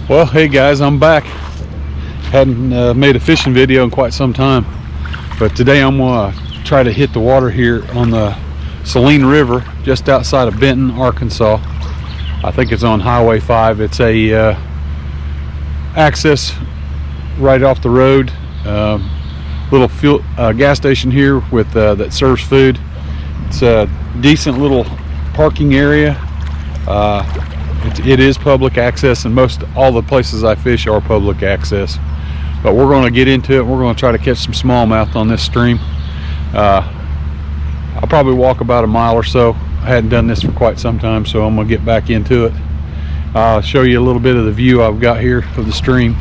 Well, hey guys, I'm back. Hadn't made a fishing video in quite some time, but today I'm gonna try to hit the water here on the Saline River just outside of Benton, Arkansas. I think it's on Highway 5. It's a access right off the road. Little fuel gas station here with that serves food. It's a decent little parking area. It is public access, and all the places I fish are public access. But we're going to get into it. We're going to try to catch some smallmouth on this stream. I'll probably walk about a mile or so. I hadn't done this for quite some time, so I'm going to get back into it. I'll show you a little bit of the view I've got here of the stream.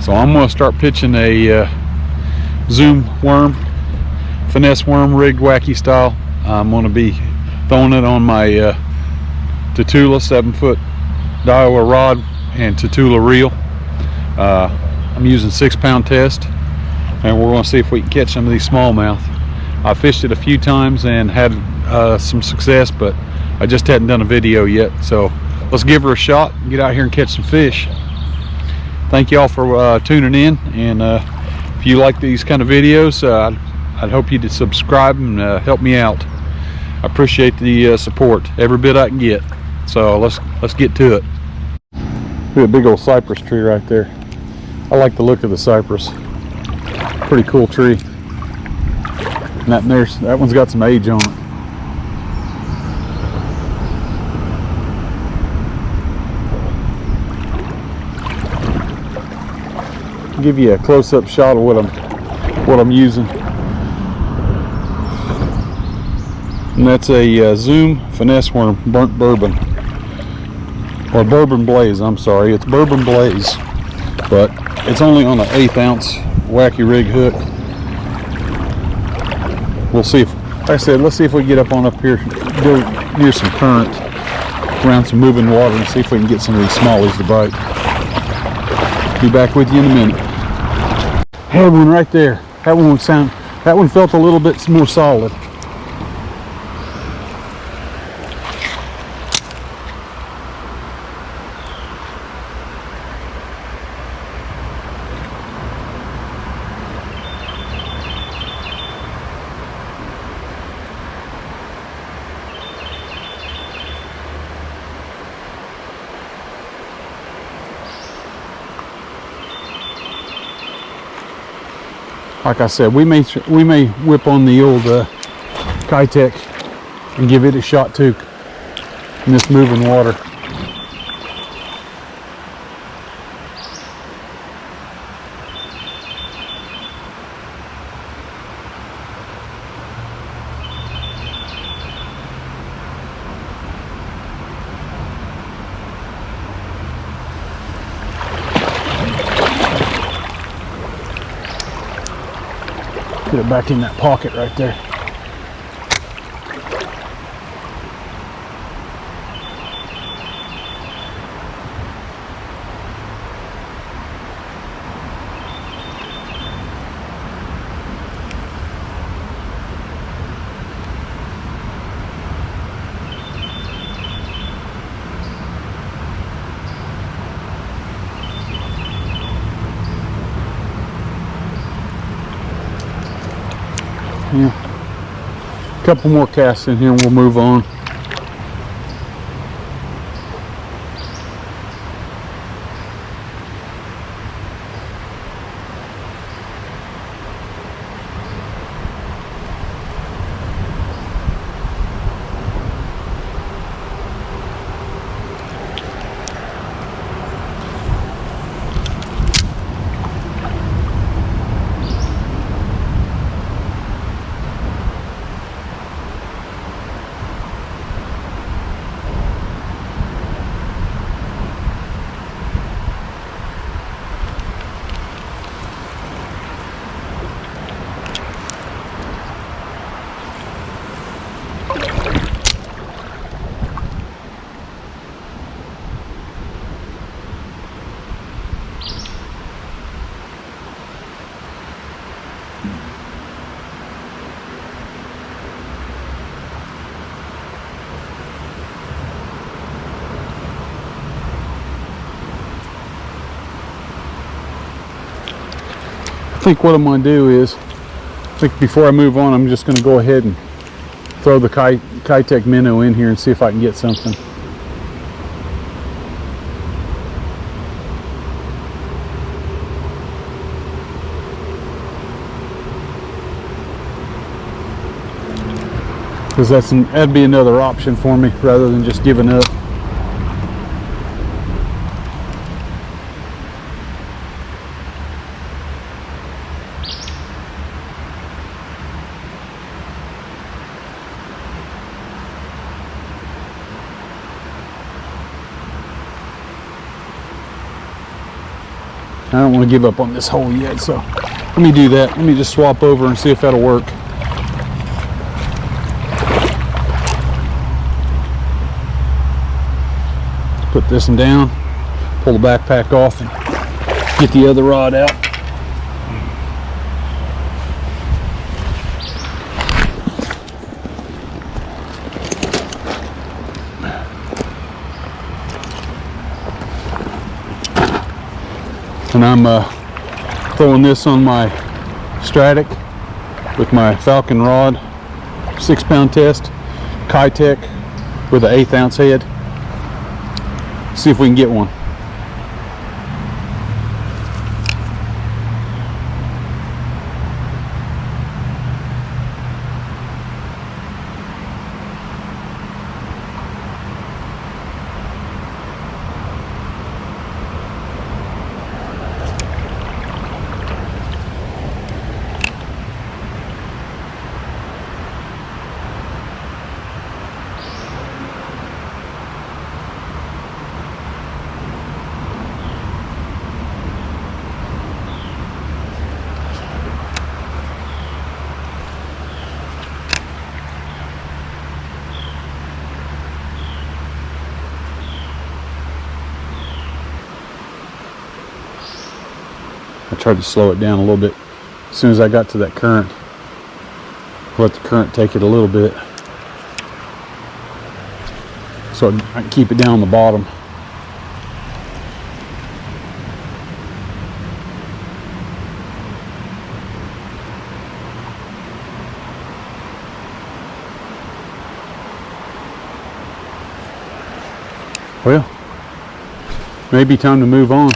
So I'm going to start pitching a zoom worm, finesse worm, rigged wacky style. I'm going to be throwing it on my Tatula 7-foot Daiwa rod and Tatula reel. I'm using 6-pound test, and we're going to see if we can catch some of these smallmouth. I fished it a few times and had some success, but I just hadn't done a video yet. So let's give her a shot and get out here and catch some fish. Thank y'all for tuning in, and if you like these kind of videos, I'd hope you to subscribe and help me out. I appreciate the support, every bit I can get. So let's get to it. Look at a big old cypress tree right there. I like the look of the cypress. Pretty cool tree. And that one's got some age on it. Give you a close-up shot of what I'm using, and that's a zoom finesse worm, burnt bourbon, or bourbon blaze. I'm sorry, it's bourbon blaze, but it's only on an 1/8 ounce wacky rig hook. We'll see if, like I said, let's see if we get up here, go near some current, around some moving water, and see if we can get some of these smallies to bite. Be back with you in a minute. Had one right there. That one felt a little bit more solid. Like I said, we may whip on the old Keitech and give it a shot too in this moving water. Get it back in that pocket right there. Yeah. A couple more casts in here and we'll move on. think what I'm going to do is, I think before I move on, I'm just going to go ahead and throw the Keitech minnow in here and see if I can get something. Because that'd be another option for me rather than just giving up. I don't want to give up on this hole yet, so let me do that. Let me just swap over and see if that'll work. Put this one down, pull the backpack off, and get the other rod out. And I'm throwing this on my Stratic with my Falcon rod, 6-pound test, Keitech with an 1/8 ounce head. See if we can get one. I tried to slow it down a little bit as soon as I got to that current. Let the current take it a little bit so I can keep it down on the bottom. Well, maybe time to move on.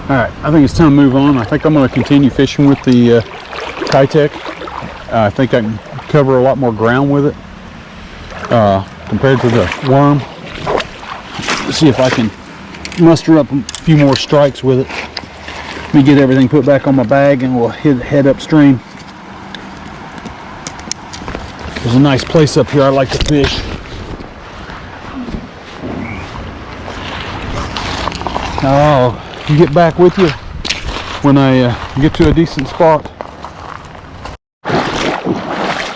Alright, I think it's time to move on. I think I'm going to continue fishing with the Keitech. I think I can cover a lot more ground with it compared to the worm. Let's see if I can muster up a few more strikes with it. Let me get everything put back on my bag and we'll head upstream. There's a nice place up here I like to fish. Oh, I'll get back with you when I get to a decent spot.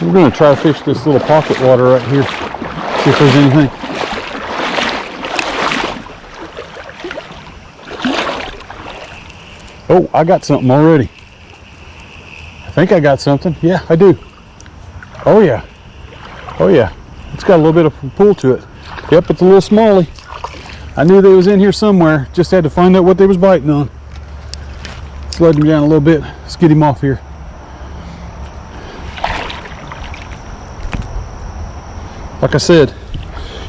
We're going to try to fish this little pocket water right here, see if there's anything. Oh, I got something already. I think I got something. Yeah, I do. Oh yeah. Oh yeah. It's got a little bit of pull to it. Yep, it's a little smallie. I knew they was in here somewhere. Just had to find out what they was biting on. Slowed him down a little bit. Let's get him off here. Like I said,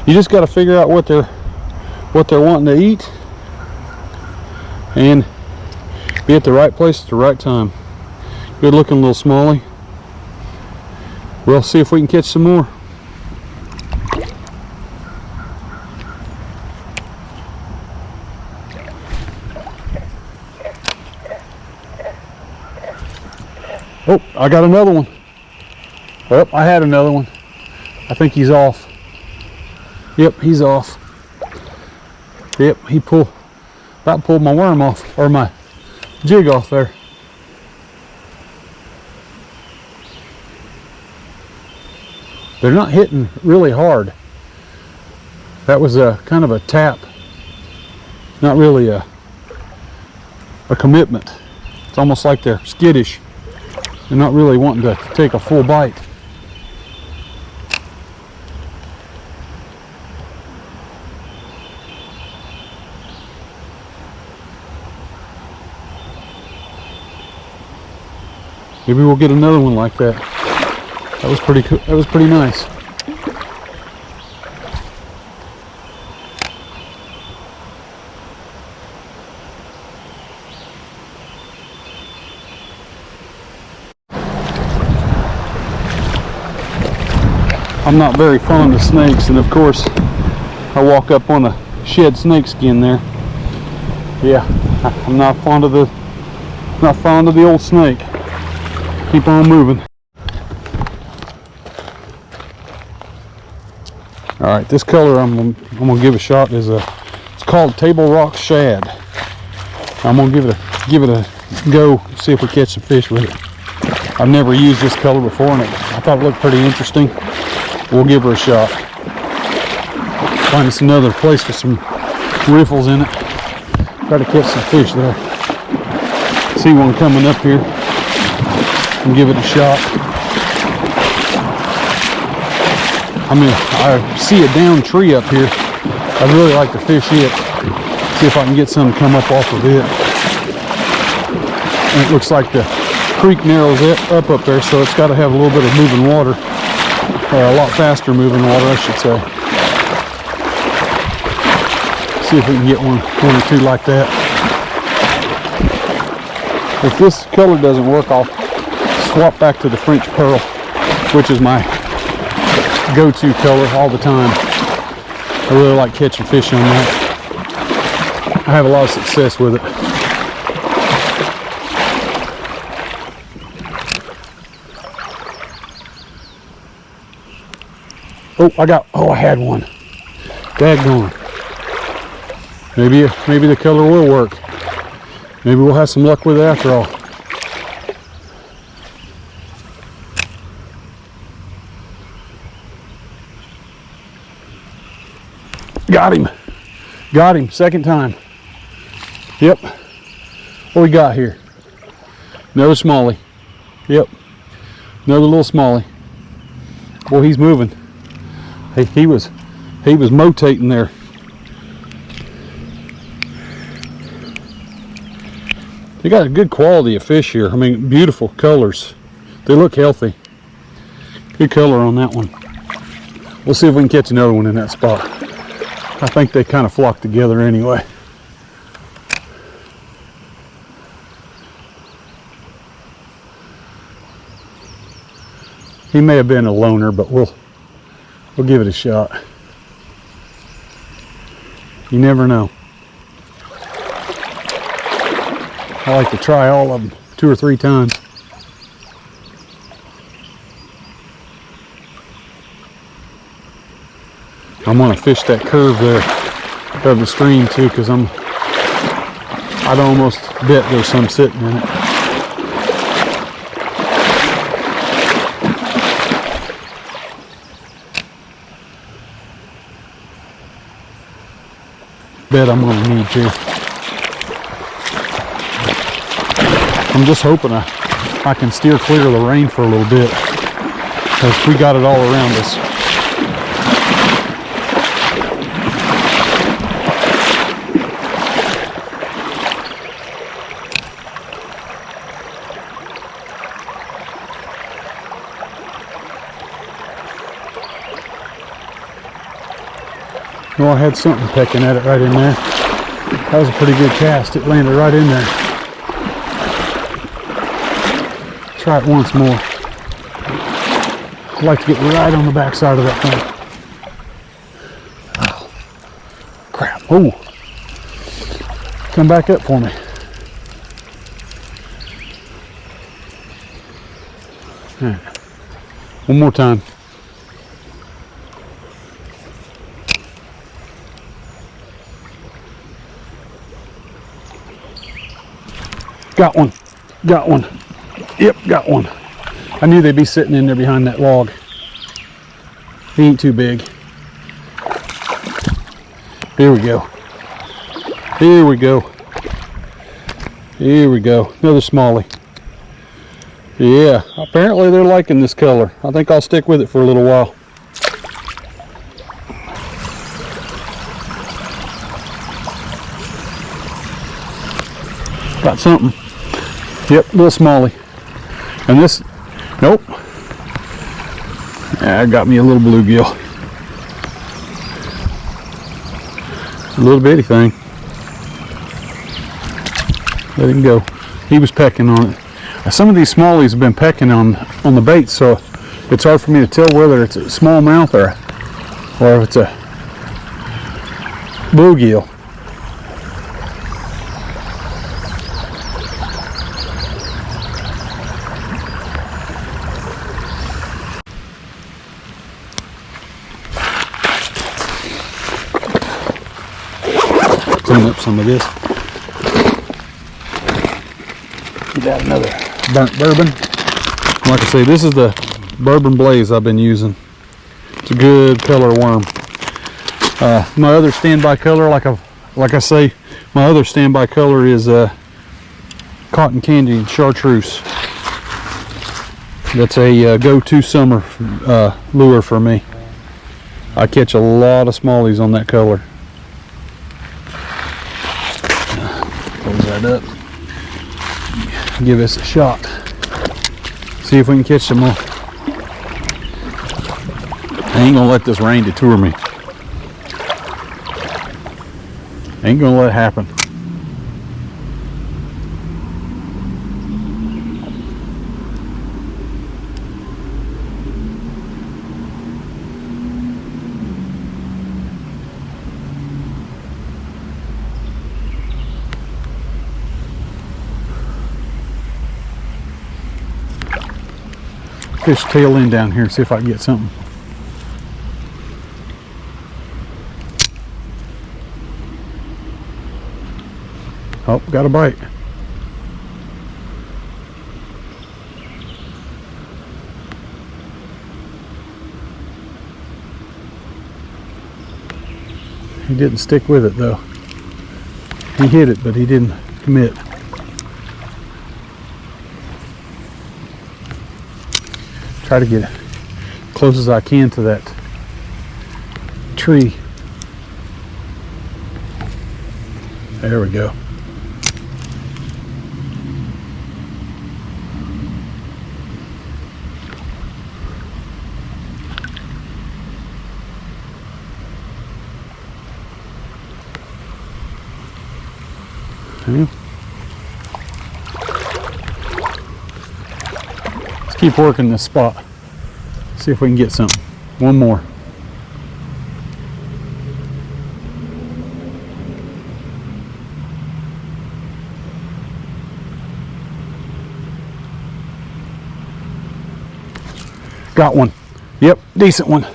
you just got to figure out what they're wanting to eat and be at the right place at the right time. Good looking little smallie. We'll see if we can catch some more. Oh, I got another one. Oh, I had another one. I think he's off. Yep, he's off. Yep, he about pulled my worm off, or my jig off there. They're not hitting really hard. That was a kind of a tap, not really a commitment. It's almost like they're skittish. They're not really wanting to take a full bite. Maybe we'll get another one like that. That was pretty cool. That was pretty nice. I'm not very fond of snakes, and of course I walk up on a shed snake skin there. Yeah, I'm not fond of the old snake. Keep on moving. All right, this color I'm gonna give a shot is it's called Table Rock Shad. I'm gonna give it a go, see if we catch some fish with it. I've never used this color before, and I thought it looked pretty interesting. We'll give her a shot. Find us another place with some riffles in it. Try to catch some fish there. See one coming up here and give it a shot. I mean, I see a down tree up here. I'd really like to fish it. See if I can get some to come up off of it. And it looks like the creek narrows up there, so it's got to have a little bit of moving water. A lot faster moving water, I should say. See if we can get one or two like that. If this color doesn't work, I'll swap back to the French Pearl, which is my go-to color all the time. I really like catching fish on that. I have a lot of success with it. Oh, I had one. Daggone. Maybe the color will work. Maybe we'll have some luck with it after all. Got him, second time. Yep. What we got here? Another smallie. Yep. Another little smallie. Boy, he's moving. He was motating there. They got a good quality of fish here. I mean, beautiful colors. They look healthy. Good color on that one. We'll see if we can catch another one in that spot. I think they kind of flock together anyway. He may have been a loner, but we'll give it a shot. You never know. I like to try all of them 2 or 3 times. I'm gonna fish that curve there of the stream too, because I'd almost bet there's some sitting in it. Bet I'm gonna need to. I'm just hoping I can steer clear of the rain for a little bit, because we got it all around us. Well, I had something pecking at it right in there. That was a pretty good cast. It landed right in there. Try it once more. I'd like to get right on the back side of that thing. Oh, crap. Oh, come back up for me. All right. One more time. Got one. Got one. Yep, got one. I knew they'd be sitting in there behind that log. He ain't too big. Here we go. Here we go. Here we go. Another smallie. Yeah, apparently they're liking this color. I think I'll stick with it for a little while. Got something. Yep, little smallie. And this, nope. Yeah, got me a little bluegill. A little bitty thing. Let him go. He was pecking on it. Some of these smallies have been pecking on the bait, so it's hard for me to tell whether it's a smallmouth or if it's a bluegill. Clean up some of this. Got another burnt bourbon. Like I say, this is the bourbon blaze I've been using. It's a good color worm. My other standby color, like I say, my other standby color is cotton candy and chartreuse. That's a go-to summer lure for me. I catch a lot of smallies on that color. Close that up. Give this a shot. See if we can catch some more. I ain't gonna let this rain detour me. Ain't gonna let it happen. Fish tail end down here and see if I can get something. Oh, got a bite. He didn't stick with it though. He hit it, but he didn't commit. Try to get as close as I can to that tree. There we go. Okay. Let's keep working this spot. See if we can get something. One more. Got one. Yep, decent one.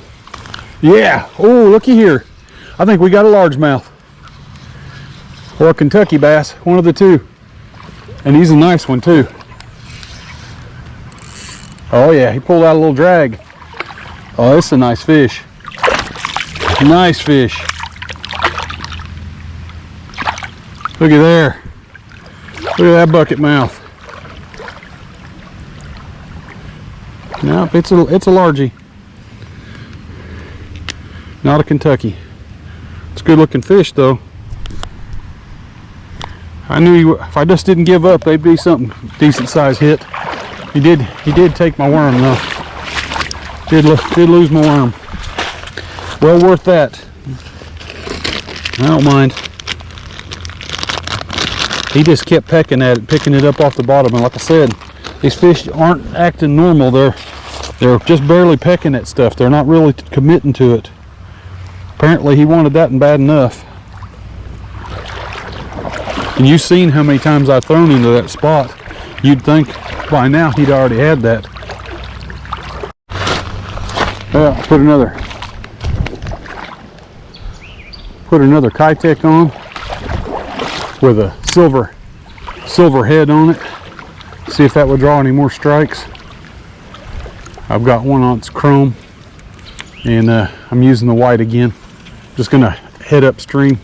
Yeah. Oh, looky here. I think we got a largemouth. Or a Kentucky bass, one of the two. And he's a nice one too. Oh yeah, he pulled out a little drag. Oh, this is a nice fish. Nice fish. Look at there. Look at that bucket mouth. Nope, it's a largie. Not a Kentucky. It's a good looking fish though. I knew if I just didn't give up, they'd be something decent size hit. He did take my worm though. Did lose my worm. Well worth that. I don't mind. He just kept pecking at it, picking it up off the bottom. And like I said, these fish aren't acting normal. They're just barely pecking at stuff. They're not really committing to it. Apparently he wanted that and bad enough. And you've seen how many times I've thrown into that spot. You'd think by now he'd already had that. Well, put another Keitech on with a silver head on it. See if that would draw any more strikes. I've got one on its chrome, and I'm using the white again. Just gonna head upstream,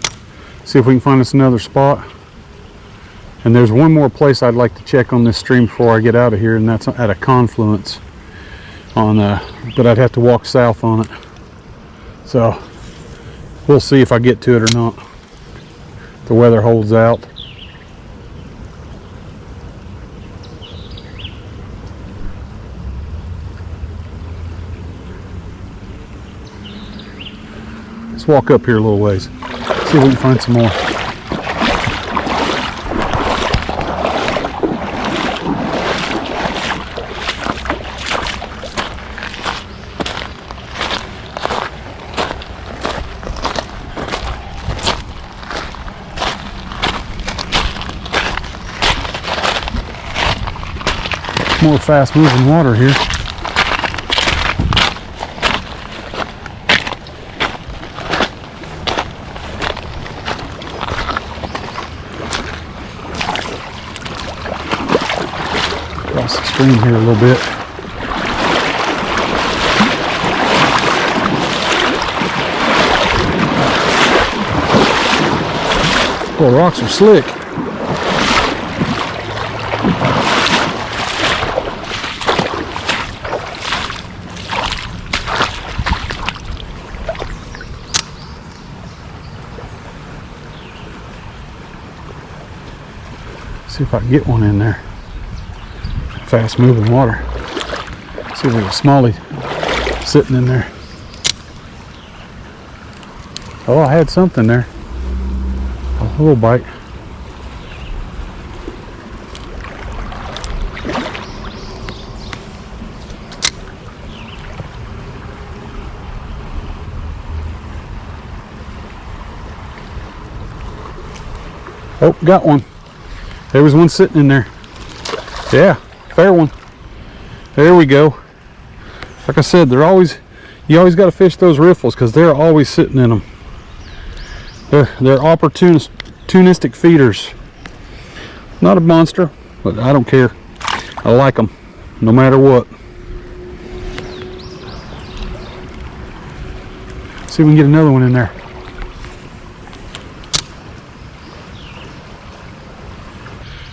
see if we can find us another spot. And there's one more place I'd like to check on this stream before I get out of here, and that's at a confluence on but I'd have to walk south on it. So we'll see if I get to it or not. The weather holds out. Let's walk up here a little ways, see if we can find some more. More fast moving water here. Across the stream here a little bit. Well, the rocks are slick. See if I can get one in there. Fast moving water. See if there's a smallie sitting in there. Oh, I had something there. A little bite. Oh, got one. There was one sitting in there. Yeah, fair one. There we go. Like I said, you always got to fish those riffles because they're always sitting in them. They're opportunistic feeders. Not a monster, but I don't care. I like them, no matter what. See if we can get another one in there.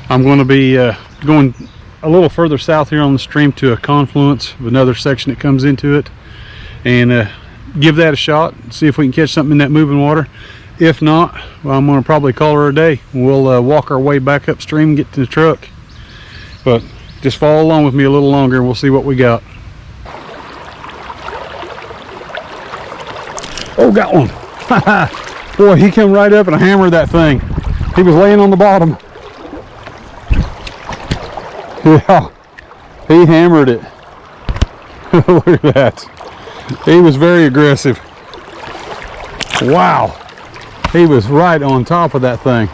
I'm going to be going a little further south here on the stream to a confluence of another section that comes into it, and give that a shot, see if we can catch something in that moving water. If not, well, I'm going to probably call her a day. We'll walk our way back upstream and get to the truck. But just follow along with me a little longer and we'll see what we got. Oh, got one. Boy, he came right up and hammered that thing. He was laying on the bottom. Yeah, he hammered it. Look at that. He was very aggressive. Wow. He was right on top of that thing.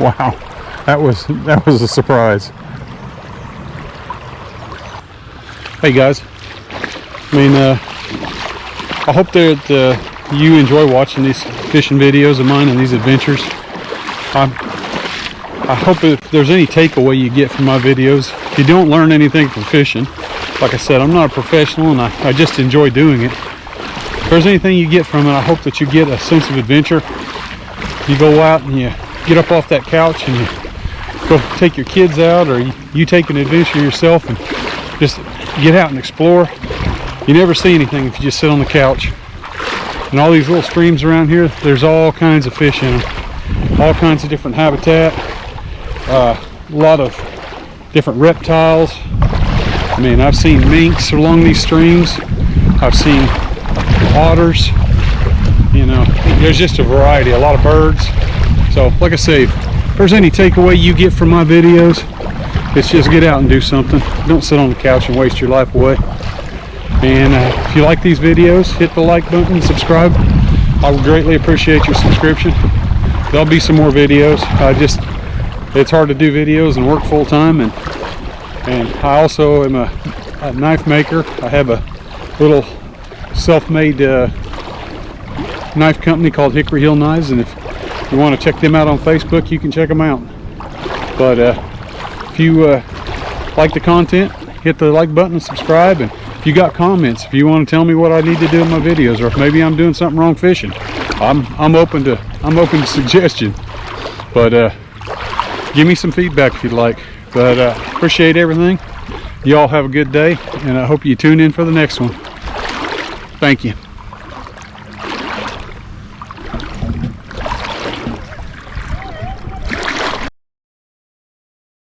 Wow, that was a surprise. Hey guys, I hope that you enjoy watching these fishing videos of mine and these adventures. I hope if there's any takeaway you get from my videos. If you don't learn anything from fishing, like I said, I'm not a professional and I just enjoy doing it. If there's anything you get from it, I hope that you get a sense of adventure. You go out and you get up off that couch and you go take your kids out, or you take an adventure yourself and just get out and explore. You never see anything if you just sit on the couch. And all these little streams around here, there's all kinds of fish in them. All kinds of different habitat. A lot of different reptiles. I mean, I've seen minks along these streams. I've seen otters. You know, there's just a variety, a lot of birds. So, like I say, if there's any takeaway you get from my videos, it's just get out and do something. Don't sit on the couch and waste your life away. And if you like these videos, hit the like button and subscribe. I would greatly appreciate your subscription. There'll be some more videos. It's hard to do videos and work full time, and I also am a knife maker. I have a little self-made knife company called Hickory Hill Knives, and if you want to check them out on Facebook, you can check them out. But if you like the content, hit the like button and subscribe. And if you got comments, if you want to tell me what I need to do in my videos, or if maybe I'm doing something wrong fishing, I'm open to suggestion. But give me some feedback if you'd like. But appreciate everything. Y'all have a good day, and I hope you tune in for the next one. Thank you.